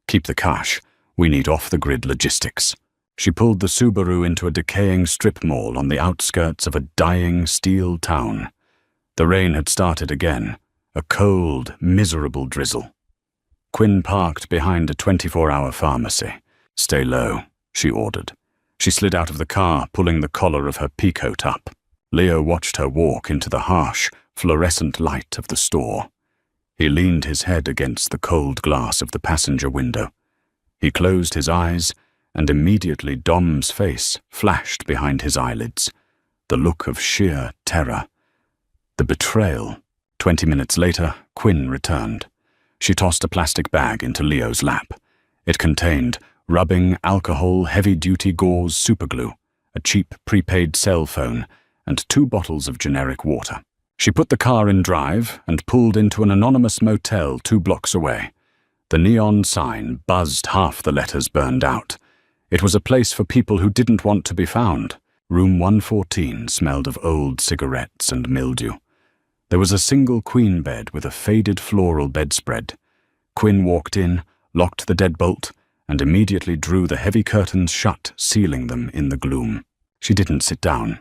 A: Keep the cash. We need off-the-grid logistics." She pulled the Subaru into a decaying strip mall on the outskirts of a dying steel town. The rain had started again, a cold, miserable drizzle. Quinn parked behind a 24-hour pharmacy. "Stay low," she ordered. She slid out of the car, pulling the collar of her peacoat up. Leo watched her walk into the harsh, fluorescent light of the store. He leaned his head against the cold glass of the passenger window. He closed his eyes, and immediately Dom's face flashed behind his eyelids, the look of sheer terror. The betrayal. 20 minutes later, Quinn returned. She tossed a plastic bag into Leo's lap. It contained rubbing alcohol heavy-duty gauze superglue, a cheap prepaid cell phone, and 2 bottles of generic water. She put the car in drive and pulled into an anonymous motel 2 blocks away. The neon sign buzzed, half the letters burned out. It was a place for people who didn't want to be found. Room 114 smelled of old cigarettes and mildew. There was a single queen bed with a faded floral bedspread. Quinn walked in, locked the deadbolt, and immediately drew the heavy curtains shut, sealing them in the gloom. She didn't sit down.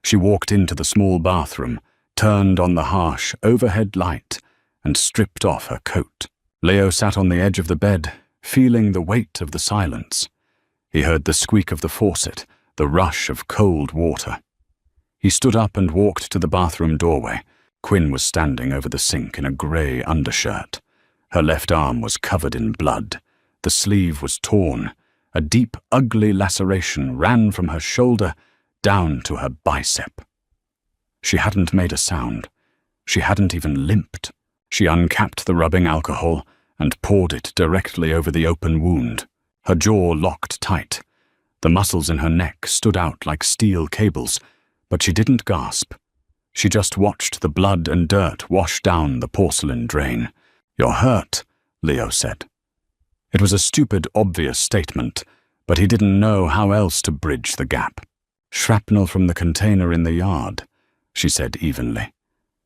A: She walked into the small bathroom, turned on the harsh overhead light, and stripped off her coat. Leo sat on the edge of the bed, feeling the weight of the silence. He heard the squeak of the faucet, the rush of cold water. He stood up and walked to the bathroom doorway. Quinn was standing over the sink in a grey undershirt. Her left arm was covered in blood. The sleeve was torn. A deep, ugly laceration ran from her shoulder down to her bicep. She hadn't made a sound. She hadn't even limped. She uncapped the rubbing alcohol and poured it directly over the open wound. Her jaw locked tight. The muscles in her neck stood out like steel cables, but she didn't gasp. She just watched the blood and dirt wash down the porcelain drain. "You're hurt," Leo said. It was a stupid, obvious statement, but he didn't know how else to bridge the gap. "Shrapnel from the container in the yard," she said evenly.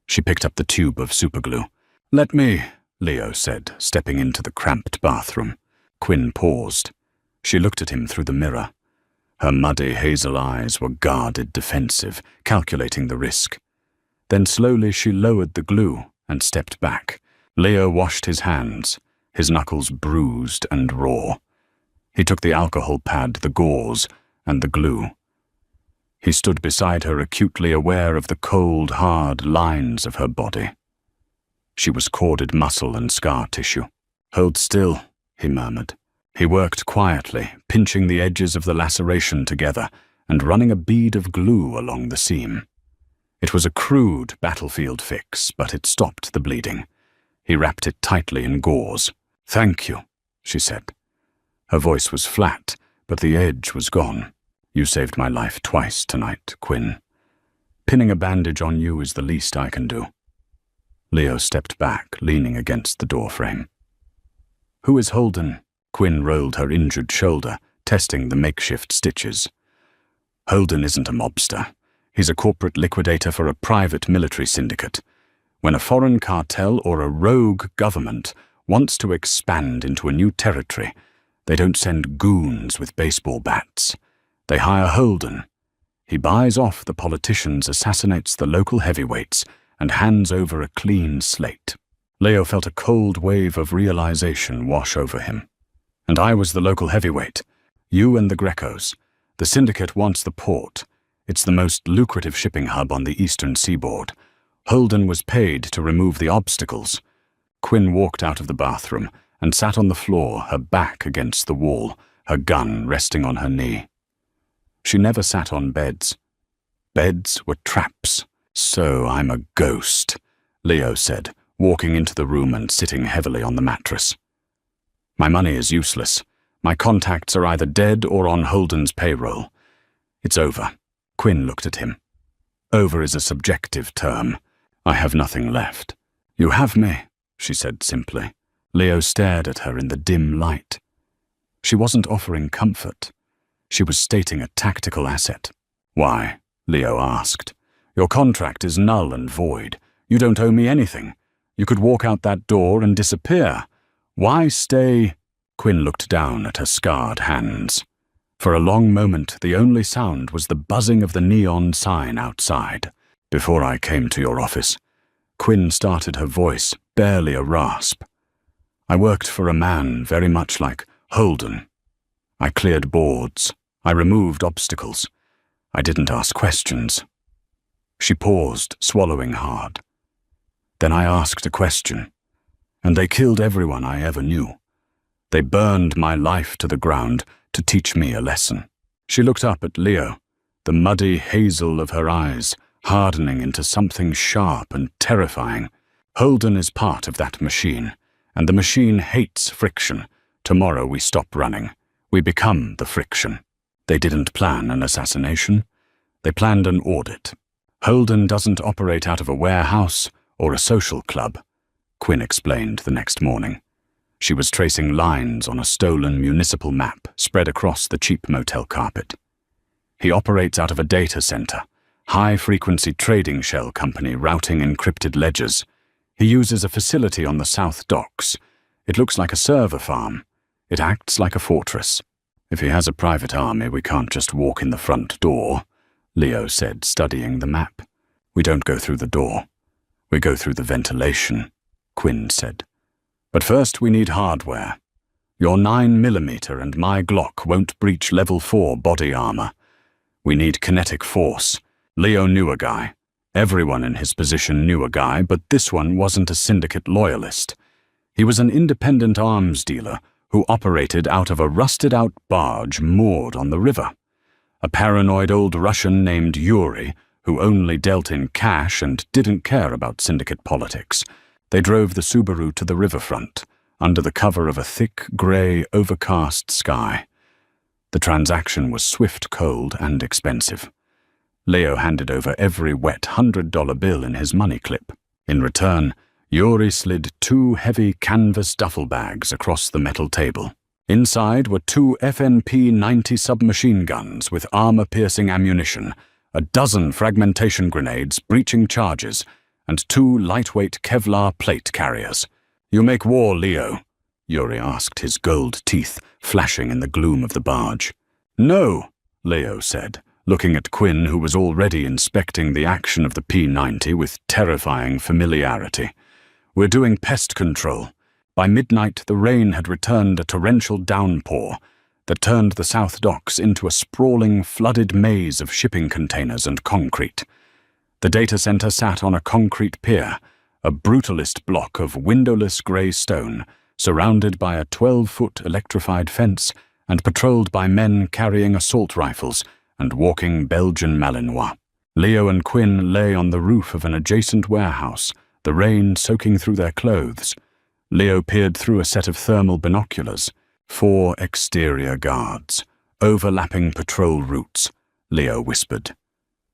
A: She picked up the tube of superglue. "Let me," Leo said, stepping into the cramped bathroom. Quinn paused. She looked at him through the mirror. Her muddy hazel eyes were guarded, defensive, calculating the risk. Then slowly she lowered the glue and stepped back. Leo washed his hands, his knuckles bruised and raw. He took the alcohol pad, the gauze, and the glue. He stood beside her, acutely aware of the cold, hard lines of her body. She was corded muscle and scar tissue. "Hold still," he murmured. He worked quietly, pinching the edges of the laceration together and running a bead of glue along the seam. It was a crude battlefield fix, but it stopped the bleeding. He wrapped it tightly in gauze. "Thank you," she said. Her voice was flat, but the edge was gone. "You saved my life twice tonight, Quinn. Pinning a bandage on you is the least I can do." Leo stepped back, leaning against the doorframe. "Who is Holden?" Quinn rolled her injured shoulder, testing the makeshift stitches. "Holden isn't a mobster. He's a corporate liquidator for a private military syndicate. When a foreign cartel or a rogue government wants to expand into a new territory, they don't send goons with baseball bats. They hire Holden. He buys off the politicians, assassinates the local heavyweights, and hands over a clean slate." Leo felt a cold wave of realization wash over him. "And I was the local heavyweight. You and the Grecos. The syndicate wants the port. It's the most lucrative shipping hub on the eastern seaboard. Holden was paid to remove the obstacles. Quinn walked out of the bathroom and sat on the floor, her back against the wall, her gun resting on her knee. She never sat on beds. Beds were traps. "So I'm a ghost," Leo said, walking into the room and sitting heavily on the mattress. "My money is useless. My contacts are either dead or on Holden's payroll. It's over." Quinn looked at him. "Over is a subjective term. I have nothing left." "You have me," she said simply. Leo stared at her in the dim light. She wasn't offering comfort. She was stating a tactical asset. "Why?" Leo asked. "Your contract is null and void. You don't owe me anything. You could walk out that door and disappear. Why stay?" Quinn looked down at her scarred hands. For a long moment, the only sound was the buzzing of the neon sign outside. "Before I came to your office," Quinn started, her voice barely a rasp, "I worked for a man very much like Holden. I cleared boards. I removed obstacles. I didn't ask questions." She paused, swallowing hard. "Then I asked a question, and they killed everyone I ever knew. They burned my life to the ground to teach me a lesson." She looked up at Leo, the muddy hazel of her eyes hardening into something sharp and terrifying. "Holden is part of that machine, and the machine hates friction. Tomorrow we stop running. We become the friction. They didn't plan an assassination. They planned an audit. Holden doesn't operate out of a warehouse or a social club," Quinn explained the next morning. She was tracing lines on a stolen municipal map spread across the cheap motel carpet. "He operates out of a data center, high-frequency trading shell company routing encrypted ledgers. He uses a facility on the South Docks. It looks like a server farm. It acts like a fortress. If he has a private army, we can't just walk in the front door," Leo said, studying the map. "We don't go through the door. We go through the ventilation," Quinn said. "But first we need hardware. Your 9mm and my Glock won't breach level 4 body armor. We need kinetic force." Leo knew a guy. Everyone in his position knew a guy, but this one wasn't a syndicate loyalist. He was an independent arms dealer who operated out of a rusted-out barge moored on the river. A paranoid old Russian named Yuri, who only dealt in cash and didn't care about syndicate politics. They drove the Subaru to the riverfront, under the cover of a thick, grey, overcast sky. The transaction was swift, cold, and expensive. Leo handed over every wet $100 bill in his money clip. In return, Yuri slid 2 heavy canvas duffel bags across the metal table. Inside were 2 FNP-90 submachine guns with armor-piercing ammunition, a dozen fragmentation grenades, breaching charges, and 2 lightweight Kevlar plate carriers. "You make war, Leo?" Yuri asked, his gold teeth flashing in the gloom of the barge. "No," Leo said, looking at Quinn, who was already inspecting the action of the P-90 with terrifying familiarity. "We're doing pest control. By midnight, the rain had returned a torrential downpour that turned the South Docks into a sprawling, flooded maze of shipping containers and concrete. The data center sat on a concrete pier, a brutalist block of windowless grey stone, surrounded by a 12-foot electrified fence and patrolled by men carrying assault rifles and walking Belgian Malinois. Leo and Quinn lay on the roof of an adjacent warehouse, the rain soaking through their clothes. Leo peered through a set of thermal binoculars. 4 exterior guards, overlapping patrol routes, Leo whispered.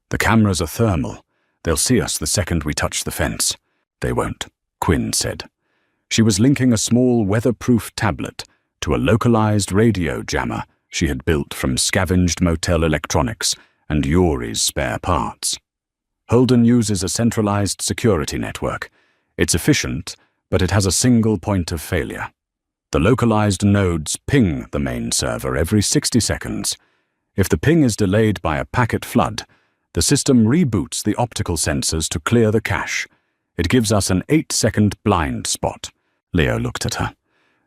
A: "The cameras are thermal. They'll see us the second we touch the fence." "They won't," Quinn said. She was linking a small weatherproof tablet to a localized radio jammer she had built from scavenged motel electronics and Yuri's spare parts. "Holden uses a centralized security network. It's efficient, but it has a single point of failure. The localized nodes ping the main server every 60 seconds. If the ping is delayed by a packet flood, the system reboots the optical sensors to clear the cache. It gives us an 8-second blind spot." Leo looked at her.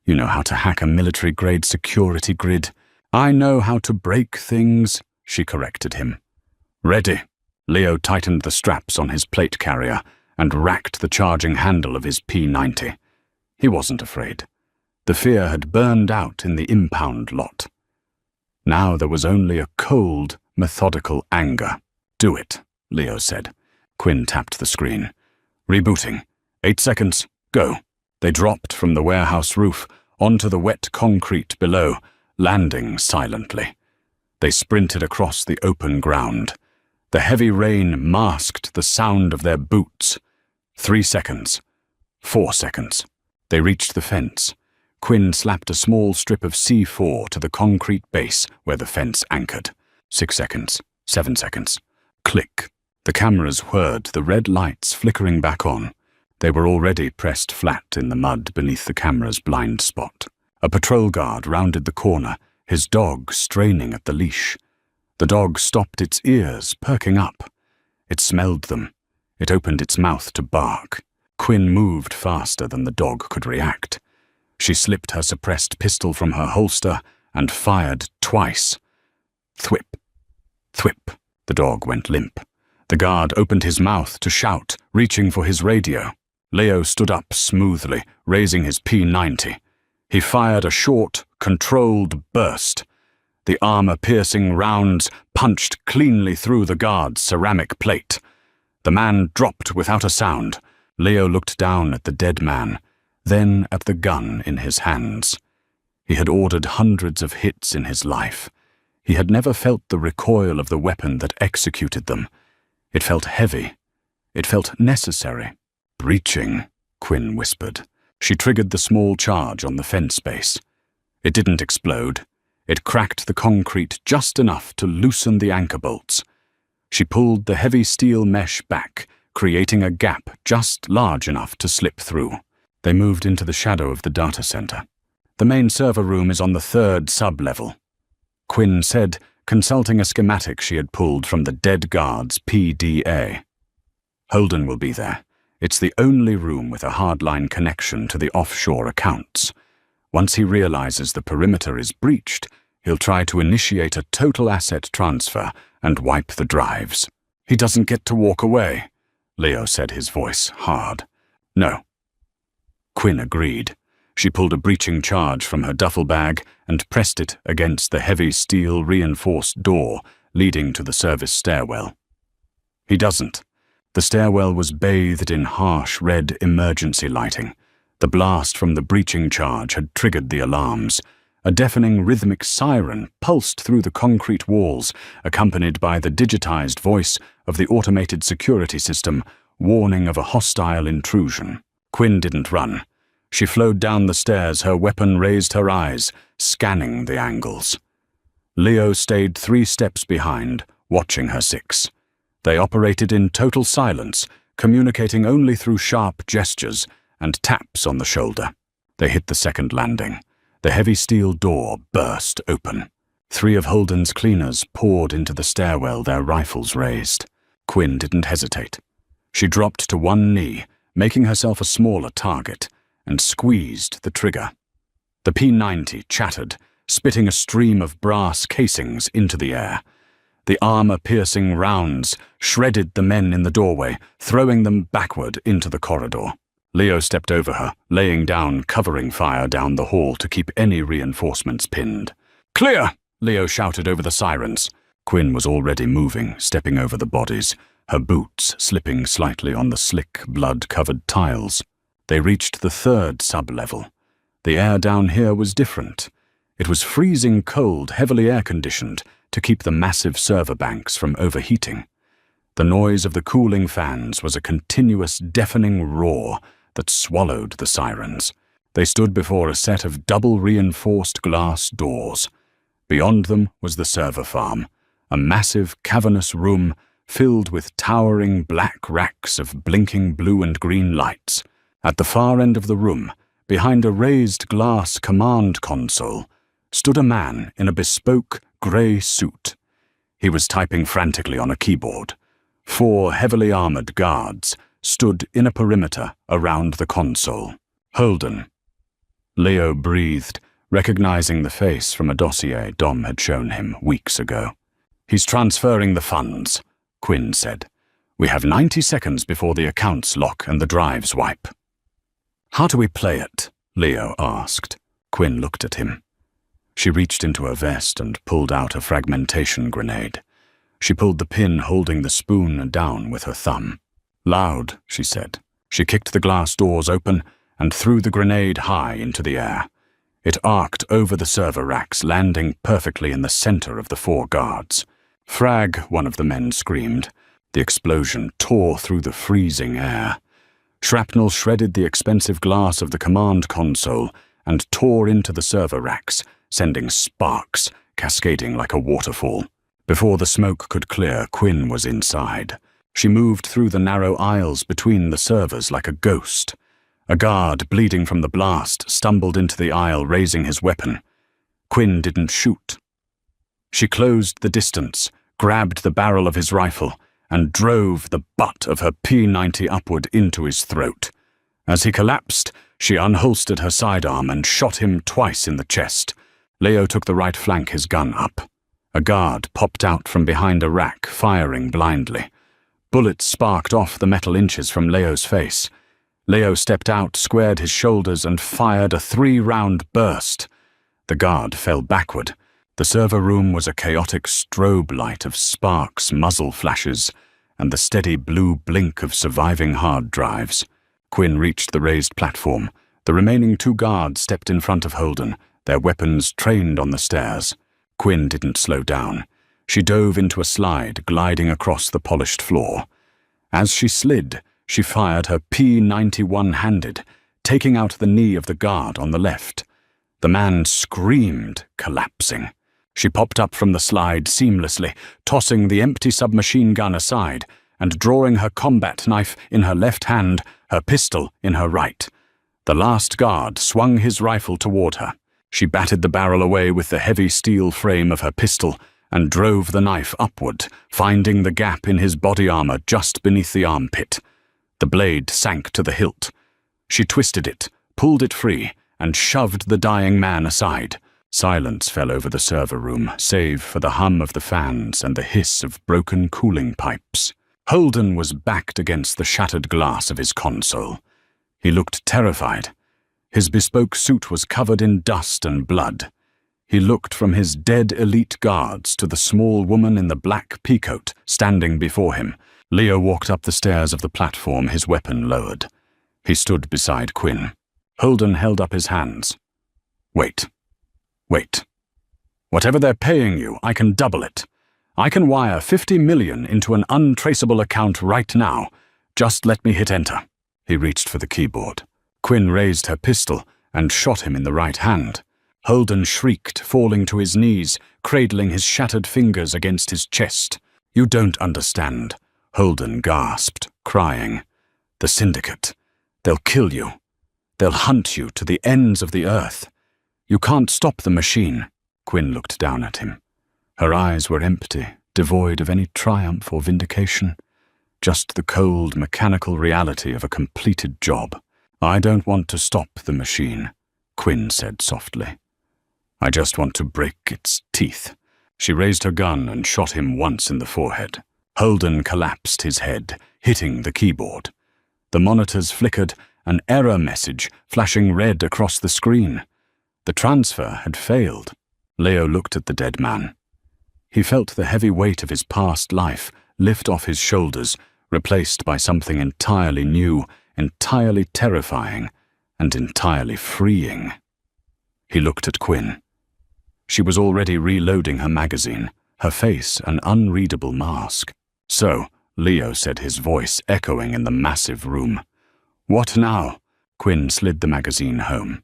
A: "You know how to hack a military-grade security grid. I know how to break things." she corrected him. Ready. Leo tightened the straps on his plate carrier and racked the charging handle of his P90. He wasn't afraid. The fear had burned out in the impound lot. Now there was only a cold, methodical anger. Do it, Leo said. Quinn tapped the screen. Rebooting. 8 seconds. Go. They dropped from the warehouse roof onto the wet concrete below, landing silently. They sprinted across the open ground. The heavy rain masked the sound of their boots. 3 seconds. 4 seconds. They reached the fence. Quinn slapped a small strip of C4 to the concrete base where the fence anchored. 6 seconds. 7 seconds. Click. The cameras whirred, the red lights flickering back on. They were already pressed flat in the mud beneath the camera's blind spot. A patrol guard rounded the corner, his dog straining at the leash. The dog stopped its ears, perking up. It smelled them. It opened its mouth to bark. Quinn moved faster than the dog could react. She slipped her suppressed pistol from her holster and fired twice. Thwip. Thwip. The dog went limp. The guard opened his mouth to shout, reaching for his radio. Leo stood up smoothly, raising his P90. He fired a short, controlled burst. The armor-piercing rounds punched cleanly through the guard's ceramic plate. The man dropped without a sound. Leo looked down at the dead man, then at the gun in his hands. He had ordered hundreds of hits in his life. He had never felt the recoil of the weapon that executed them. It felt heavy. It felt necessary. Breaching, Quinn whispered. She triggered the small charge on the fence base. It didn't explode. It cracked the concrete just enough to loosen the anchor bolts. She pulled the heavy steel mesh back, creating a gap just large enough to slip through. They moved into the shadow of the data center. The main server room is on the 3rd sub-level, Quinn said, consulting a schematic she had pulled from the dead guard's PDA. Holden will be there. It's the only room with a hardline connection to the offshore accounts. Once he realizes the perimeter is breached, he'll try to initiate a total asset transfer and wipe the drives. He doesn't get to walk away, Leo said, his voice hard. No. Quinn agreed. She pulled a breaching charge from her duffel bag and pressed it against the heavy steel reinforced door leading to the service stairwell. He doesn't. The stairwell was bathed in harsh red emergency lighting. The blast from the breaching charge had triggered the alarms. A deafening rhythmic siren pulsed through the concrete walls, accompanied by the digitized voice of the automated security system, warning of a hostile intrusion. Quinn didn't run. She flowed down the stairs, her weapon raised her eyes, scanning the angles. Leo stayed 3 steps behind, watching her 6. They operated in total silence, communicating only through sharp gestures and taps on the shoulder. They hit the second landing. The heavy steel door burst open. 3 of Holden's cleaners poured into the stairwell, their rifles raised. Quinn didn't hesitate. She dropped to one knee, making herself a smaller target, and squeezed the trigger. The P90 chattered, spitting a stream of brass casings into the air. The armor-piercing rounds shredded the men in the doorway, throwing them backward into the corridor. Leo stepped over her, laying down covering fire down the hall to keep any reinforcements pinned. "Clear!" Leo shouted over the sirens. Quinn was already moving, stepping over the bodies, her boots slipping slightly on the slick, blood-covered tiles. They reached the 3rd sub-level. The air down here was different. It was freezing cold, heavily air-conditioned, to keep the massive server banks from overheating. The noise of the cooling fans was a continuous, deafening roar that swallowed the sirens. They stood before a set of double-reinforced glass doors. Beyond them was the server farm, a massive, cavernous room filled with towering black racks of blinking blue and green lights. At the far end of the room, behind a raised glass command console, stood a man in a bespoke grey suit. He was typing frantically on a keyboard. 4 heavily armored guards stood in a perimeter around the console. Holden. Leo breathed, recognizing the face from a dossier Dom had shown him weeks ago. "He's transferring the funds," Quinn said. "We have 90 seconds before the accounts lock and the drives wipe." "How do we play it?" Leo asked. Quinn looked at him. She reached into her vest and pulled out a fragmentation grenade. She pulled the pin holding the spoon down with her thumb. "Loud," she said. She kicked the glass doors open and threw the grenade high into the air. It arced over the server racks, landing perfectly in the center of the 4 guards. "Frag," one of the men screamed. The explosion tore through the freezing air. Shrapnel shredded the expensive glass of the command console and tore into the server racks, sending sparks cascading like a waterfall. Before the smoke could clear, Quinn was inside. She moved through the narrow aisles between the servers like a ghost. A guard, bleeding from the blast, stumbled into the aisle, raising his weapon. Quinn didn't shoot. She closed the distance, grabbed the barrel of his rifle, and drove the butt of her P90 upward into his throat. As he collapsed, she unholstered her sidearm and shot him twice in the chest. Leo took the right flank, his gun up. A guard popped out from behind a rack, firing blindly. Bullets sparked off the metal inches from Leo's face. Leo stepped out, squared his shoulders, and fired a 3-round burst. The guard fell backward. The server room was a chaotic strobe light of sparks, muzzle flashes, and the steady blue blink of surviving hard drives. Quinn reached the raised platform. The remaining 2 guards stepped in front of Holden, their weapons trained on the stairs. Quinn didn't slow down. She dove into a slide, gliding across the polished floor. As she slid, she fired her P90 one-handed, taking out the knee of the guard on the left. The man screamed, collapsing. She popped up from the slide seamlessly, tossing the empty submachine gun aside and drawing her combat knife in her left hand, her pistol in her right. The last guard swung his rifle toward her. She batted the barrel away with the heavy steel frame of her pistol and drove the knife upward, finding the gap in his body armor just beneath the armpit. The blade sank to the hilt. She twisted it, pulled it free, and shoved the dying man aside. Silence fell over the server room, save for the hum of the fans and the hiss of broken cooling pipes. Holden was backed against the shattered glass of his console. He looked terrified. His bespoke suit was covered in dust and blood. He looked from his dead elite guards to the small woman in the black peacoat standing before him. Leo walked up the stairs of the platform, his weapon lowered. He stood beside Quinn. Holden held up his hands. "Wait. Wait. Whatever they're paying you, I can double it. I can wire 50 million into an untraceable account right now. Just let me hit enter." He reached for the keyboard. Quinn raised her pistol and shot him in the right hand. Holden shrieked, falling to his knees, cradling his shattered fingers against his chest. "You don't understand," Holden gasped, crying. "The Syndicate. They'll kill you. They'll hunt you to the ends of the earth. You can't stop the machine." Quinn looked down at him. Her eyes were empty, devoid of any triumph or vindication. Just the cold, mechanical reality of a completed job. "I don't want to stop the machine," Quinn said softly. "I just want to break its teeth." She raised her gun and shot him once in the forehead. Holden collapsed, his head hitting the keyboard. The monitors flickered, an error message flashing red across the screen. The transfer had failed. Leo looked at the dead man. He felt the heavy weight of his past life lift off his shoulders, replaced by something entirely new, entirely terrifying, and entirely freeing. He looked at Quinn. She was already reloading her magazine, her face an unreadable mask. "So," Leo said, his voice echoing in the massive room. "What now?" Quinn slid the magazine home.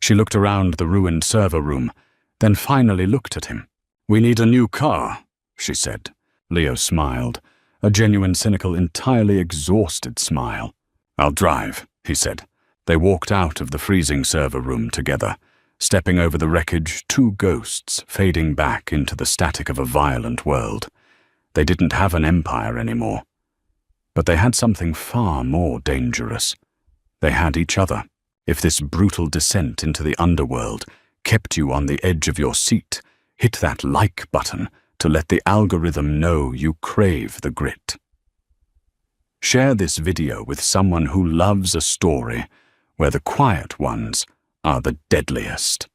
A: She looked around the ruined server room, then finally looked at him. "We need a new car," she said. Leo smiled, a genuine, cynical, entirely exhausted smile. "I'll drive," he said. They walked out of the freezing server room together, stepping over the wreckage, 2 ghosts fading back into the static of a violent world. They didn't have an empire anymore. But they had something far more dangerous. They had each other. If this brutal descent into the underworld kept you on the edge of your seat, hit that like button, to let the algorithm know you crave the grit. Share this video with someone who loves a story where the quiet ones are the deadliest.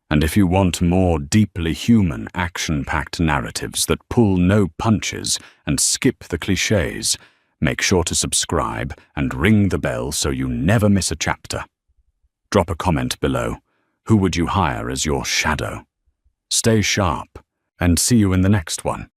A: And if you want more deeply human, action-packed narratives that pull no punches and skip the cliches, make sure to subscribe and ring the bell so you never miss a chapter. Drop a comment below. Who would you hire as your shadow? Stay sharp, and see you in the next one.